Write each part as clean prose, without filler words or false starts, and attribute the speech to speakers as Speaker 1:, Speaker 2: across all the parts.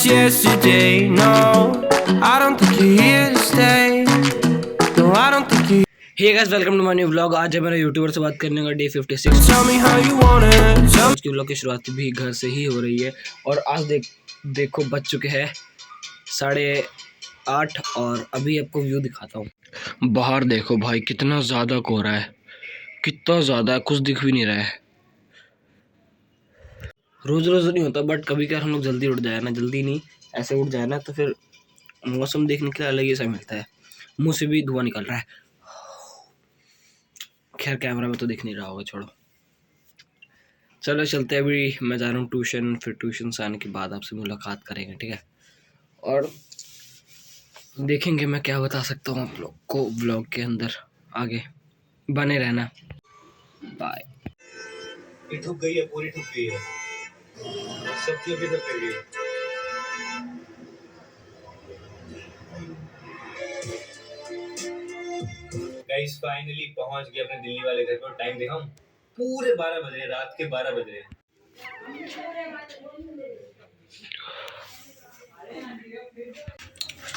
Speaker 1: yesterday. No, I don't think you're here to stay. No, I don't think you.
Speaker 2: Hey guys, welcome to my new vlog. आज है मेरा YouTuber से बात करने का day 56।
Speaker 1: Tell me how you want it.
Speaker 2: आज की vlog की शुरुआत भी घर से ही हो रही है और आज देखो बज चुके हैं 8:30 और अभी आपको व्यू दिखाता हूँ। बाहर देखो भाई, कितना ज़्यादा कोहरा है, कितना ज़्यादा है, कुछ दिख भी नहीं रहा है। रोज़ रोज़ नहीं होता, बट कभी कभार हम लोग जल्दी उठ जाए ना, जल्दी नहीं ऐसे उठ जाए ना, तो फिर मौसम देखने के लिए अलग ही सा मिलता है। मुँह से भी धुआं निकल रहा है। खैर कैमरा में तो दिख नहीं रहा होगा, छोड़ो। चलो चलते हैं, अभी मैं जा रहा हूँ ट्यूशन, फिर ट्यूशन से आने के बाद आपसे मुलाकात करेंगे, ठीक है? और देखेंगे मैं क्या बता सकता हूँ आप लोग को व्लॉग के अंदर। आगे बने रहना, बाय।
Speaker 3: ये ठुक गई है, पूरी ठुक गई है, सब्जी अभी तक कर गई है। गाइस फाइनली पहुंच गए अपने दिल्ली वाले घर पर। टाइम देखा हूं, पूरे 12 बज रहे, रात के 12 बज रहे।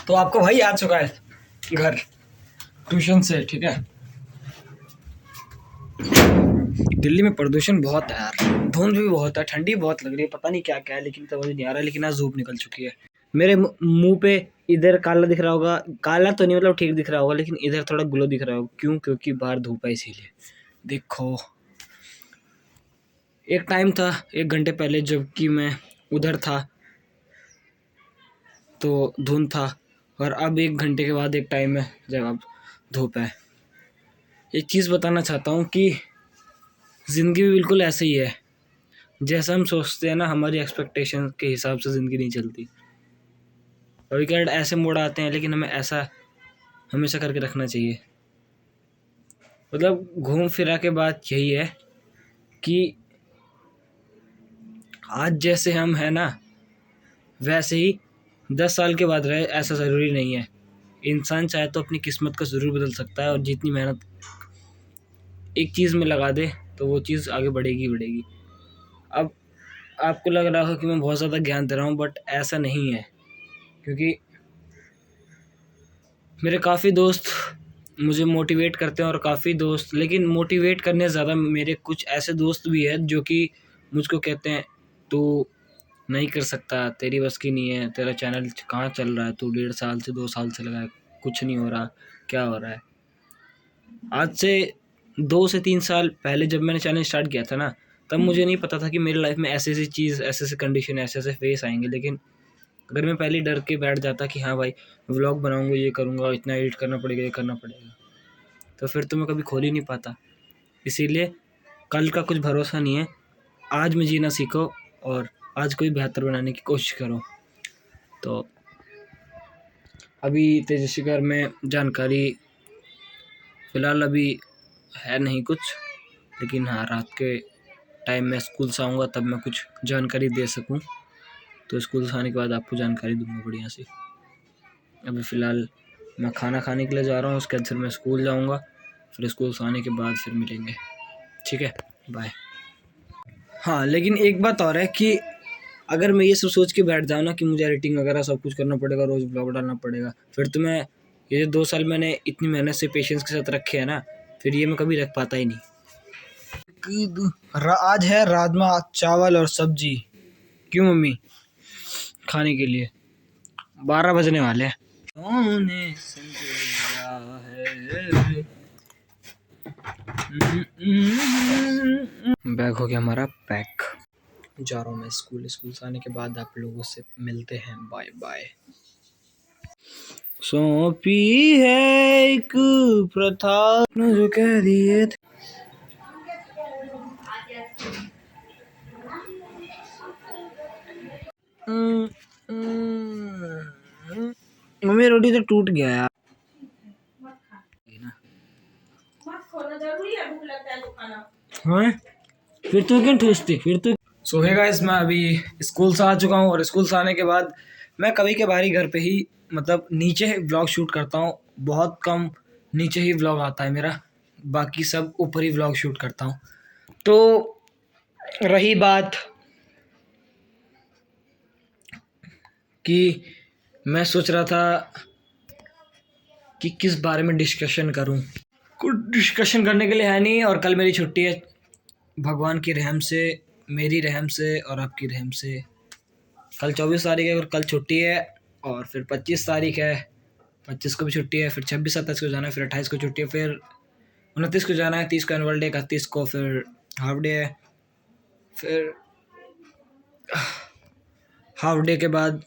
Speaker 2: तो आपका भाई आ चुका है घर ट्यूशन से, ठीक है? दिल्ली में प्रदूषण बहुत है यार, धुंध भी बहुत है, ठंडी बहुत लग रही है, पता नहीं क्या क्या है, लेकिन समझ नहीं आ रहा है। लेकिन आज धूप निकल चुकी है। मेरे मुंह पे इधर काला दिख रहा होगा, काला तो नहीं मतलब ठीक दिख रहा होगा, लेकिन इधर थोड़ा ग्लो दिख रहा होगा। क्यों? क्योंकि बाहर धूप है, इसीलिए। देखो, एक टाइम था 1 घंटे पहले जबकि मैं उधर था तो धुंध था, और अब 1 घंटे के बाद एक टाइम है जब अब धूप है। एक चीज़ बताना चाहता हूँ कि ज़िंदगी भी बिल्कुल ऐसे ही है, जैसा हम सोचते हैं ना, हमारी एक्सपेक्टेशन के हिसाब से ज़िंदगी नहीं चलती। कभी कभी ऐसे मोड़ आते हैं, लेकिन हमें ऐसा हमेशा करके रखना चाहिए। मतलब घूम फिरा के बात यही है कि आज जैसे हम हैं ना, वैसे ही 10 साल के बाद रहे, ऐसा ज़रूरी नहीं है। इंसान चाहे तो अपनी किस्मत को ज़रूर बदल सकता है, और जितनी मेहनत एक चीज़ में लगा दे तो वो चीज़ आगे बढ़ेगी बढ़ेगी। अब आपको लग रहा हो कि मैं बहुत ज़्यादा ज्ञान दे रहा हूँ, बट ऐसा नहीं है, क्योंकि मेरे काफ़ी दोस्त मुझे मोटिवेट करते हैं, और काफ़ी दोस्त, लेकिन मोटिवेट करने से ज़्यादा मेरे कुछ ऐसे दोस्त भी हैं जो कि मुझको कहते हैं, तू नहीं कर सकता, तेरी बस की नहीं है, तेरा चैनल कहाँ चल रहा है, तू 1.5 साल से 2 साल से लगा है, कुछ नहीं हो रहा, क्या हो रहा है? आज से 2 से 3 साल पहले जब मैंने चैनल स्टार्ट किया था ना, तब मुझे नहीं पता था कि मेरी लाइफ में ऐसी ऐसी चीज़, ऐसे ऐसे कंडीशन, ऐसे ऐसे फेस आएंगे। लेकिन अगर मैं पहले डर के बैठ जाता कि हाँ भाई व्लॉग बनाऊंगा, ये करूँगा, इतना एडिट करना पड़ेगा, ये करना पड़ेगा, तो फिर तो मैं कभी खोल ही नहीं पाता। इसीलिए कल का कुछ भरोसा नहीं है, आज में जीना सीखो और आज को भी बेहतर बनाने की कोशिश करो। तो अभी तेजस्वी घर में जानकारी फ़िलहाल अभी है नहीं कुछ, लेकिन हाँ, रात के टाइम में स्कूल से आऊँगा तब मैं कुछ जानकारी दे सकूँ, तो स्कूल से आने के बाद आपको जानकारी दूँगा बढ़िया सी। अभी फ़िलहाल मैं खाना खाने के लिए जा रहा हूँ, उसके बाद फिर मैं स्कूल जाऊँगा, फिर स्कूल से आने के बाद फिर मिलेंगे, ठीक है? बाय। हाँ, लेकिन एक बात और है कि अगर मैं ये सब सोच के बैठ जाऊँ ना कि मुझे एडिटिंग वगैरह सब कुछ करना पड़ेगा, रोज़ ब्लॉग डालना पड़ेगा, फिर तो मैं ये 2 साल मैंने इतनी मेहनत से पेशेंस के साथ रखे हैं ना, फिर ये मैं कभी रख पाता ही नहीं। आज है राजमा चावल और सब्जी। क्यों मम्मी? खाने के लिए 12 बजने वाले हैं। बैग हो गया हमारा पैक, जा रहा हूँ मैं स्कूल से आने के बाद आप लोगों से मिलते हैं, बाय बाय। सौंपी है एक प्रथा जो कह दिए थे। मम्मी रोटी तो टूट गया यार। हाँ, फिर तो क्यों ठूसती फिर तो। सो हे गाइस, मैं अभी स्कूल से आ चुका हूँ, और स्कूल से आने के बाद मैं कभी कभार ही घर पे ही, मतलब नीचे व्लॉग शूट करता हूँ। बहुत कम नीचे ही व्लॉग आता है मेरा, बाकी सब ऊपर ही व्लॉग शूट करता हूँ। तो रही बात कि मैं सोच रहा था कि किस बारे में डिस्कशन करूं। कुछ डिस्कशन करने के लिए है नहीं, और कल मेरी छुट्टी है भगवान की रहम से, मेरी रहम से और आपकी रहम से। कल 24 तारीख है और कल छुट्टी है, और फिर 25 तारीख है, 25 को भी छुट्टी है, फिर 26 27 को जाना है, फिर 28 को छुट्टी है, फिर 29 को जाना है, 30 को एनुअल डे, 31 को फिर हाफ डे है, फिर हाफ डे के बाद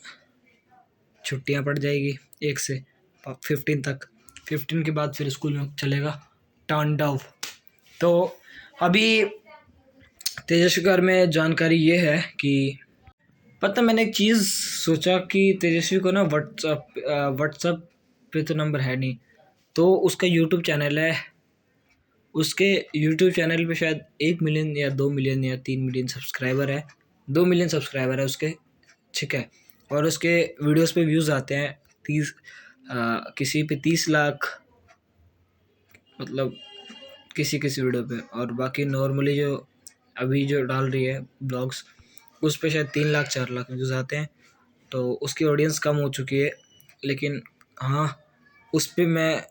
Speaker 2: छुट्टियां पड़ जाएगी 1 से 15 तक। 15 के बाद फिर स्कूल में चलेगा तांडव। तो अभी तेजस्वी घर में जानकारी ये है कि पता, मैंने एक चीज़ सोचा कि तेजस्वी को ना व्हाट्सअप पे तो नंबर है नहीं, तो उसका यूट्यूब चैनल है, उसके यूट्यूब चैनल पे शायद 1 मिलियन या 2 मिलियन या 3 मिलियन सब्सक्राइबर है, 2 मिलियन सब्सक्राइबर है उसके, ठीक है। और उसके वीडियोस पे व्यूज़ आते हैं 30, किसी पे 30 लाख, मतलब किसी किसी वीडियो पे, और बाकी नॉर्मली जो अभी जो डाल रही है ब्लॉग्स, उस पे शायद 3 लाख 4 लाख व्यूज़ आते हैं। तो उसकी ऑडियंस कम हो चुकी है, लेकिन हाँ उस पर मैं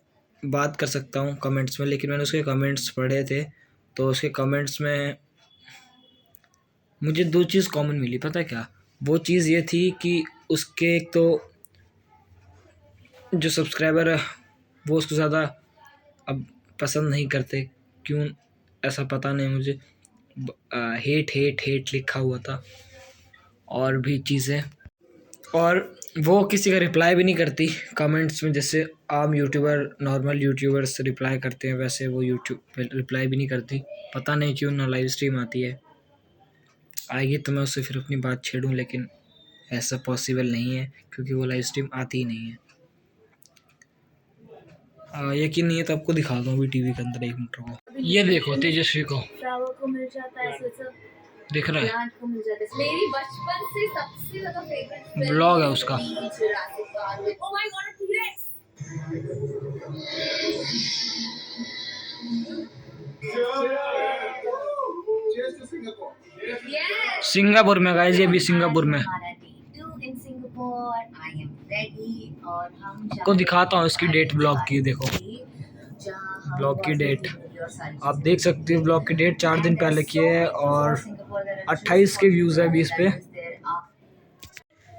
Speaker 2: बात कर सकता हूँ कमेंट्स में। लेकिन मैंने उसके कमेंट्स पढ़े थे, तो उसके कमेंट्स में मुझे 2 चीज़ कॉमन मिली, पता है क्या? वो चीज़ ये थी कि उसके एक तो जो सब्सक्राइबर है वो उसको ज़्यादा अब पसंद नहीं करते, क्यों ऐसा पता नहीं मुझे, हेट हेट हेट लिखा हुआ था और भी चीज़ें, और वो किसी का रिप्लाई भी नहीं करती कमेंट्स में, जैसे आम यूट्यूबर नॉर्मल यूट्यूबर्स रिप्लाई करते हैं वैसे वो यूट्यूब पे रिप्लाई भी नहीं करती। पता नहीं क्यों, ना लाइव स्ट्रीम आती है, आएगी तो मैं उससे फिर अपनी बात छेड़ूं, लेकिन ऐसा पॉसिबल नहीं है क्योंकि वो लाइव स्ट्रीम आती ही नहीं है। यकीन नहीं है तो आपको दिखा दूँ अभी टीवी के अंदर, 1 मिनट को। ये देखो तेजस्वी को
Speaker 4: मिल जाता है,
Speaker 2: दिख रहा है,
Speaker 4: प्लांट को मिल जाता है। मेरी बचपन से सबसे ज्यादा फेवरेट
Speaker 2: ब्लॉग है उसका।
Speaker 4: Oh my God, T-rex. Yes,
Speaker 2: Singapore में गाइस, ये भी सिंगापुर में।
Speaker 4: In Singapore I am ready, और हम
Speaker 2: आपको दिखाता हूँ इसकी डेट ब्लॉग की, देखो ब्लॉग की डेट आप देख सकते हो। ब्लॉग की डेट 4 दिन पहले की है और 28 के व्यूज़ है 20 पे।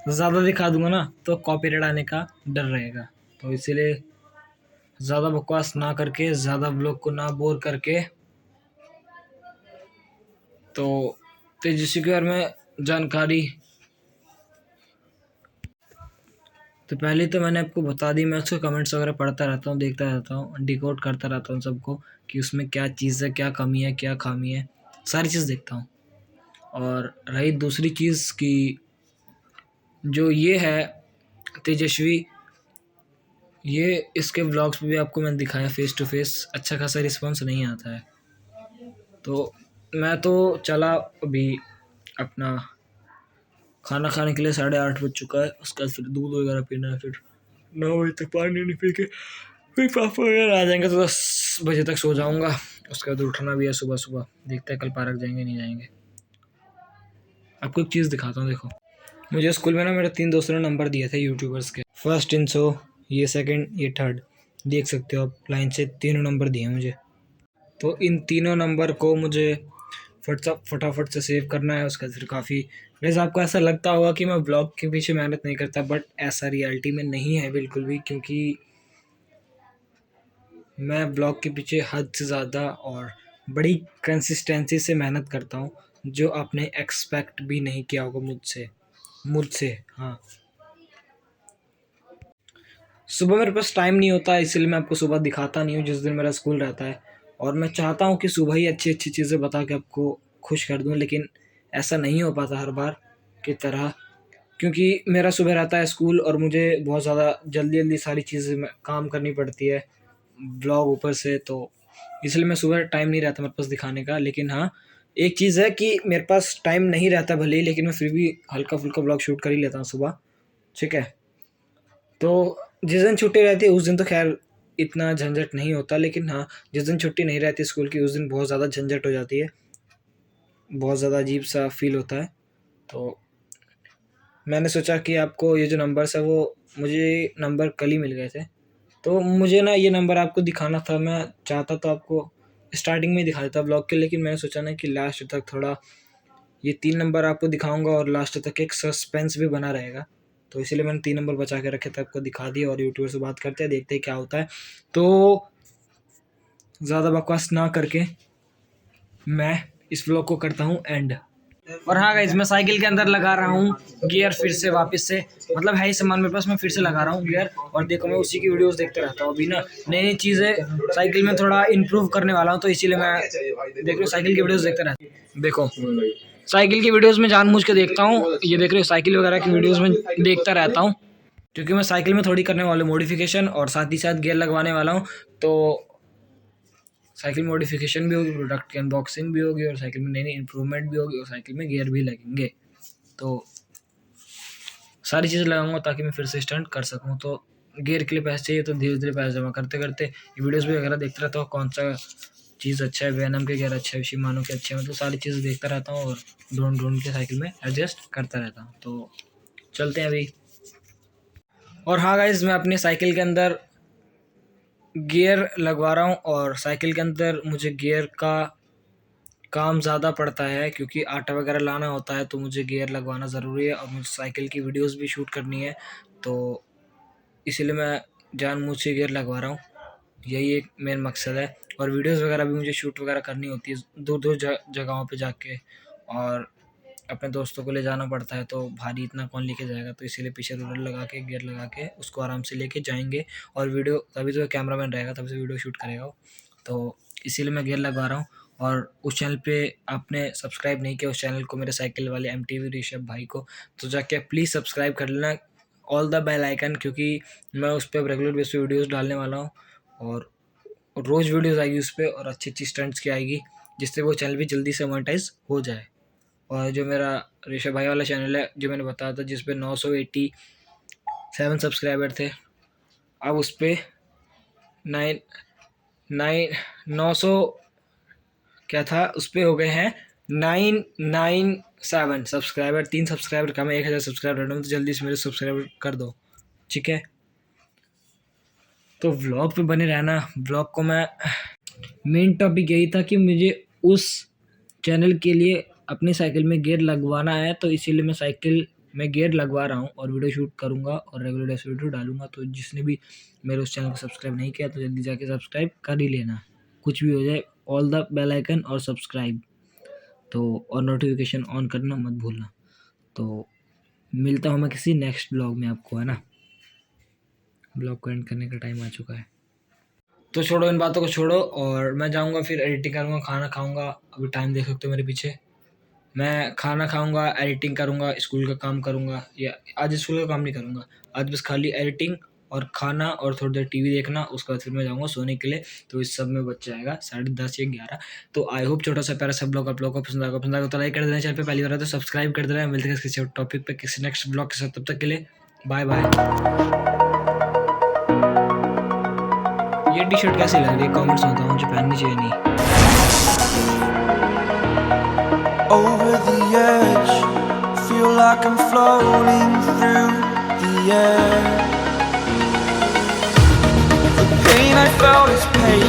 Speaker 2: ज़्यादा दिखा दूंगा ना तो कॉपीराइट आने का डर रहेगा, तो इसीलिए ज़्यादा बकवास ना करके, ज़्यादा ब्लॉग को ना बोर करके, तो तेजस्वी के बारे में जानकारी तो पहले तो मैंने आपको बता दी। मैं उसके कमेंट्स वगैरह पढ़ता रहता हूँ, देखता रहता हूँ, डिकोड करता रहता हूँ सबको कि उसमें क्या चीज़ है, क्या कमी है, क्या खामी है, सारी चीज़ देखता हूँ। और रही दूसरी चीज़ कि जो ये है तेजस्वी, ये इसके व्लॉग्स पे भी आपको मैंने दिखाया फेस टू फेस, अच्छा खासा रिस्पॉन्स नहीं आता है। तो मैं तो चला अभी अपना खाना खाने के लिए, 8:30 बज चुका है, उसका फिर दूध वगैरह पीना है, फिर 9 बजे तक पानी नहीं पी के फिर पापा वगैरह आ जाएंगे तो 10 बजे तक सो जाऊंगा। उसके बाद उठना भी है सुबह सुबह, देखते हैं कल पार्क जाएंगे नहीं जाएंगे। आपको एक चीज़ दिखाता हूँ, देखो मुझे स्कूल में ना मेरे 3 दोस्तों ने नंबर दिए थे यूट्यूबर्स के, फर्स्ट इंसो, ये सेकंड, ये थर्ड, देख सकते हो आप लाइन से तीनों नंबर दिए मुझे। तो इन तीनों नंबर को मुझे फटाफट से सेव करना है। उसका फिर काफ़ी वैसे आपको ऐसा लगता होगा कि मैं ब्लॉग के पीछे मेहनत नहीं करता, बट ऐसा रियलिटी में नहीं है बिल्कुल भी, क्योंकि मैं ब्लॉग के पीछे हद से ज़्यादा और बड़ी कंसिस्टेंसी से मेहनत करता हूँ, जो आपने एक्सपेक्ट भी नहीं किया होगा मुझसे। हाँ, सुबह मेरे पास टाइम नहीं होता, इसलिए मैं आपको सुबह दिखाता नहीं हूँ जिस दिन मेरा स्कूल रहता है, और मैं चाहता हूँ कि सुबह ही अच्छी अच्छी चीज़ें बता के आपको खुश कर दूँ, लेकिन ऐसा नहीं हो पाता हर बार की तरह, क्योंकि मेरा सुबह रहता है स्कूल और मुझे बहुत ज़्यादा जल्दी जल्दी सारी चीज़ें काम करनी पड़ती है, ब्लॉग ऊपर से, तो इसलिए मैं सुबह टाइम नहीं रहता मेरे पास दिखाने का। लेकिन हाँ, एक चीज़ है कि मेरे पास टाइम नहीं रहता भले ही, लेकिन मैं फिर भी हल्का फुल्का ब्लॉग शूट कर ही लेता हूँ सुबह, ठीक है। तो जिस दिन छुट्टी रहती है उस दिन तो खैर इतना झंझट नहीं होता, लेकिन हाँ जिस दिन छुट्टी नहीं रहती स्कूल की उस दिन बहुत ज़्यादा झंझट हो जाती है, बहुत ज़्यादा अजीब सा फील होता है। तो मैंने सोचा कि आपको ये जो नंबर्स है वो मुझे नंबर कल ही मिल गए थे, तो मुझे ना ये नंबर आपको दिखाना था। मैं चाहता तो आपको स्टार्टिंग में ही दिखा देता ब्लॉग के, लेकिन मैंने सोचा ना कि लास्ट तक थोड़ा ये 3 नंबर आपको दिखाऊंगा और लास्ट तक एक सस्पेंस भी बना रहेगा, तो इसीलिए मैंने 3 नंबर बचा के रखे थे, आपको दिखा दिए। और यूट्यूबर से बात करते हैं, देखते हैं क्या होता है। तो ज़्यादा बकवास ना करके मैं इस व्लॉग को करता हूँ एंड। और हाँ गाइस, मैं साइकिल के अंदर लगा रहा हूँ गियर फिर से वापस से, मतलब है ही सामान मेरे पास, मैं फिर से लगा रहा हूँ गियर। और देखो मैं उसी की वीडियोस देखते रहता हूँ। अभी ना नई नई चीज़ें साइकिल में थोड़ा इम्प्रूव करने वाला हूँ, तो इसीलिए मैं देख रहा हूँ साइकिल की वीडियोस देखते रहता हूँ। देखो साइकिल की वीडियोस में जानबूझ के देखता हूँ, ये देख रहे हो साइकिल वगैरह की वीडियोस में देखता रहता हूँ, क्योंकि मैं साइकिल में थोड़ी करने वाला हूँ मॉडिफिकेशन और साथ ही साथ गियर लगवाने वाला हूँ। तो साइकिल मॉडिफिकेशन भी होगी, प्रोडक्ट की अनबॉक्सिंग भी होगी, और साइकिल में नई नई इंप्रूवमेंट भी होगी, और साइकिल में गियर भी लगेंगे। तो सारी चीज़ें लगाऊंगा ताकि मैं फिर से स्टंट कर सकूं। तो गियर के लिए पैसे चाहिए, तो धीरे धीरे पैसे जमा करते करते वीडियोस भी वगैरह देखते रहता हूँ, कौन सा चीज़ अच्छा है, वेनम के गियर अच्छे है, शिमानो के अच्छे हैं, मतलब सारी चीज़ें देखता रहता हूँ और ढूंढ ढूंढ के साइकिल में एडजस्ट करता रहता हूँ। तो चलते हैं अभी। और हाँ गाइज, मैं अपनी साइकिल के अंदर गियर लगवा रहा हूँ, और साइकिल के अंदर मुझे गियर का काम ज़्यादा पड़ता है, क्योंकि आटा वगैरह लाना होता है, तो मुझे गियर लगवाना ज़रूरी है। और मुझे साइकिल की वीडियोस भी शूट करनी है, तो इसीलिए मैं जानबूझ के गियर लगवा रहा हूँ। यही एक मेन मकसद है। और वीडियोस वगैरह भी मुझे शूट वगैरह करनी होती है दूर दूर जगहों पे जाके, और अपने दोस्तों को ले जाना पड़ता है, तो भारी इतना कौन लेके जाएगा, तो इसीलिए पीछे रोलर लगा के गियर लगा के उसको आराम से लेके जाएंगे। और वीडियो तभी तो कैमरामैन रहेगा, तभी तो वीडियो शूट करेगा वो। तो इसीलिए मैं गियर लगवा रहा हूँ। और उस चैनल पे आपने सब्सक्राइब नहीं किया उस चैनल को, मेरे साइकिल वाले MTV ऋषभ भाई को, तो जाके प्लीज़ सब्सक्राइब कर लेना, ऑल द बेल आइकन, क्योंकि मैं उस पर रेगुलर बेस पे वीडियोज़ डालने वाला हूँ, और रोज़ वीडियोज़ आएगी उस पर, और अच्छी अच्छी स्टंट्स की आएगी, जिससे वो चैनल भी जल्दी से मोनेटाइज हो जाए। और जो मेरा ऋषभ भाई वाला चैनल है, जो मैंने बताया था, जिस पे 987 सब्सक्राइबर थे, अब उस पर 900 क्या था, उस पर हो गए हैं 997 सब्सक्राइबर। 3 सब्सक्राइबर कम है, 1000 सब्सक्राइबर, तो जल्दी से मेरे सब्सक्राइबर कर दो, ठीक है। तो व्लॉग पे बने रहना। व्लॉग को मैं मेन टॉपिक यही था कि मुझे उस चैनल के लिए अपनी साइकिल में गियर लगवाना है, तो इसीलिए मैं साइकिल में गियर लगवा रहा हूँ और वीडियो शूट करूँगा और रेगुलर डेज वीडियो डालूंगा। तो जिसने भी मेरे उस चैनल को सब्सक्राइब नहीं किया, तो जल्दी जाके सब्सक्राइब कर ही लेना, कुछ भी हो जाए, ऑल द बेल आइकन और सब्सक्राइब, तो और नोटिफिकेशन ऑन करना मत भूलना। तो मिलता हूँ मैं किसी नेक्स्ट ब्लॉग में आपको, है ना। ब्लॉग को एंड करने का टाइम आ चुका है, तो छोड़ो इन बातों को, छोड़ो, और मैं जाऊँगा फिर एडिटिंग करूँगा, खाना खाऊँगा। अभी टाइम देख सकते हो मेरे पीछे। मैं खाना खाऊँगा, एडिटिंग करूँगा, स्कूल का काम करूँगा, या आज स्कूल का काम नहीं करूँगा, आज बस खाली एडिटिंग और खाना और थोड़ी देर टीवी देखना, उसके बाद फिर मैं जाऊँगा सोने के लिए। तो इस सब में बच जाएगा 10:30 या 11। तो आई होप छोटा सा प्यारा सा ब्लॉग आप लोगों को पसंद आएगा तो लाइक कर देना, चैनल पे पहली बार है तो सब्सक्राइब कर देना। मिलते हैं किसी टॉपिक पे किसी नेक्स्ट ब्लॉग के साथ, तब तक के लिए बाय बाय। ये टी शर्ट कैसी लग रही है, कमेंट्स में बताओ, मुझे पहननी चाहिए नहीं।
Speaker 1: Over the edge, feel like I'm floating through the air. The pain I felt is pain.